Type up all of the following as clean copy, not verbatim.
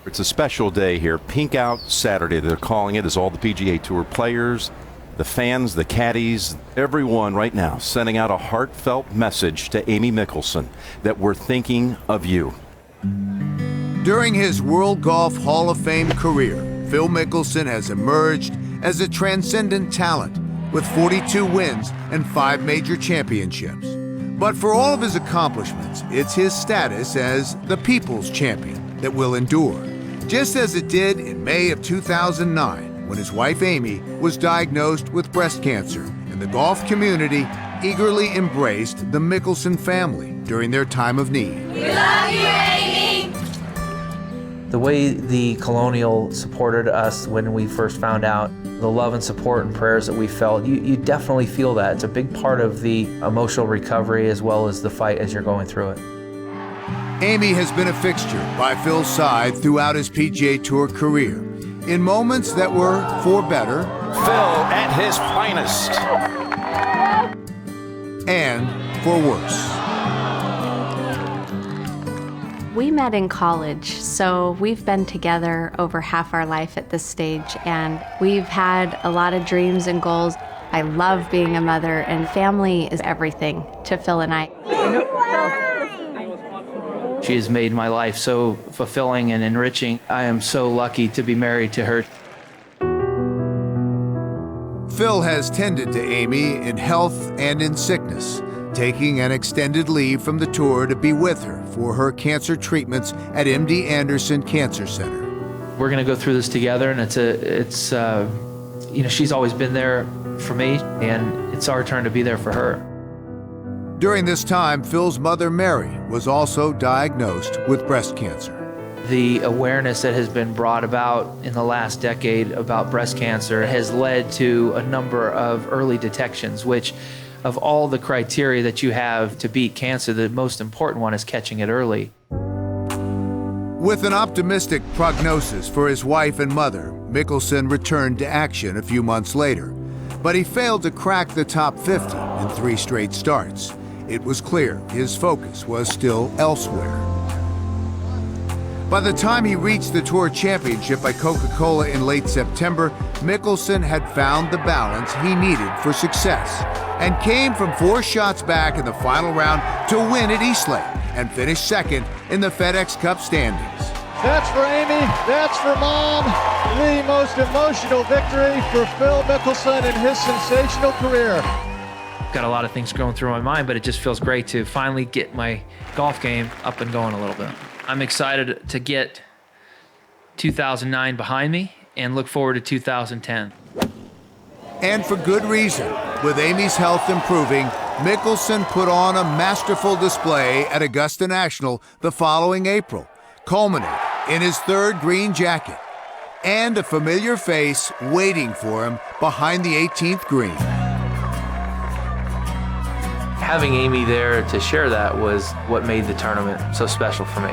It's a special day here, Pink Out Saturday, they're calling it, as all the PGA Tour players, the fans, the caddies, everyone right now sending out a heartfelt message to Amy Mickelson that we're thinking of you. During his World Golf Hall of Fame career, Phil Mickelson has emerged as a transcendent talent with 42 wins and 5 major championships. But for all of his accomplishments, it's his status as the people's champion that will endure, just as it did in May of 2009 when his wife Amy was diagnosed with breast cancer, and the golf community eagerly embraced the Mickelson family during their time of need. We love you, Amy! The way the Colonial supported us when we first found out, the love and support and prayers that we felt, you definitely feel that. It's a big part of the emotional recovery as well as the fight as you're going through it. Amy has been a fixture by Phil's side throughout his PGA Tour career, in moments that were for better, Phil at his finest, and for worse. We met in college, so we've been together over half our life at this stage, and we've had a lot of dreams and goals. I love being a mother, and family is everything to Phil and I. She has made my life so fulfilling and enriching. I am so lucky to be married to her. Phil has tended to Amy in health and in sickness, taking an extended leave from the tour to be with her for her cancer treatments at MD Anderson Cancer Center. We're going to go through this together, and it's you know, she's always been there for me, and it's our turn to be there for her. During this time, Phil's mother, Mary, was also diagnosed with breast cancer. The awareness that has been brought about in the last decade about breast cancer has led to a number of early detections, which, of all the criteria that you have to beat cancer, the most important one is catching it early. With an optimistic prognosis for his wife and mother, Mickelson returned to action a few months later, but he failed to crack the top 50 in 3 straight starts. It was clear his focus was still elsewhere. By the time he reached the Tour Championship by Coca-Cola in late September, Mickelson had found the balance he needed for success and came from 4 shots back in the final round to win at Eastlake and finish second in the FedEx Cup standings. That's for Amy, that's for Mom. The most emotional victory for Phil Mickelson in his sensational career. Got a lot of things going through my mind, but it just feels great to finally get my golf game up and going a little bit. I'm excited to get 2009 behind me and look forward to 2010. And for good reason. With Amy's health improving, Mickelson put on a masterful display at Augusta National the following April, culminating in his 3rd green jacket and a familiar face waiting for him behind the 18th green. Having Amy there to share that was what made the tournament so special for me.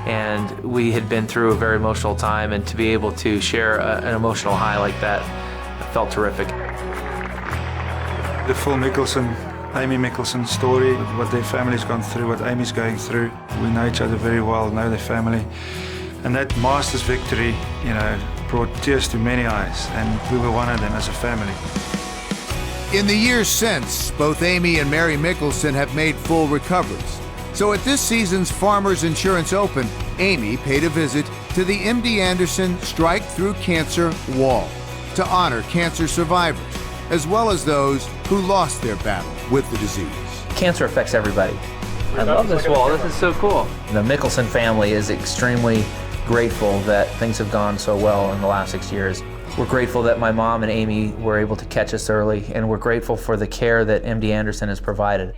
And we had been through a very emotional time, and to be able to share an emotional high like that felt terrific. The Phil Mickelson, Amy Mickelson story, what their family's gone through, what Amy's going through. We know each other very well, know their family. And that Masters victory, you know, brought tears to many eyes, and we were one of them as a family. In the years since, both Amy and Mary Mickelson have made full recoveries. So at this season's Farmers Insurance Open, Amy paid a visit to the MD Anderson Strike Through Cancer Wall to honor cancer survivors, as well as those who lost their battle with the disease. Cancer affects everybody. I love this wall, this is so cool. The Mickelson family is extremely grateful that things have gone so well in the last 6 years. We're grateful that my mom and Amy were able to catch us early, and we're grateful for the care that MD Anderson has provided.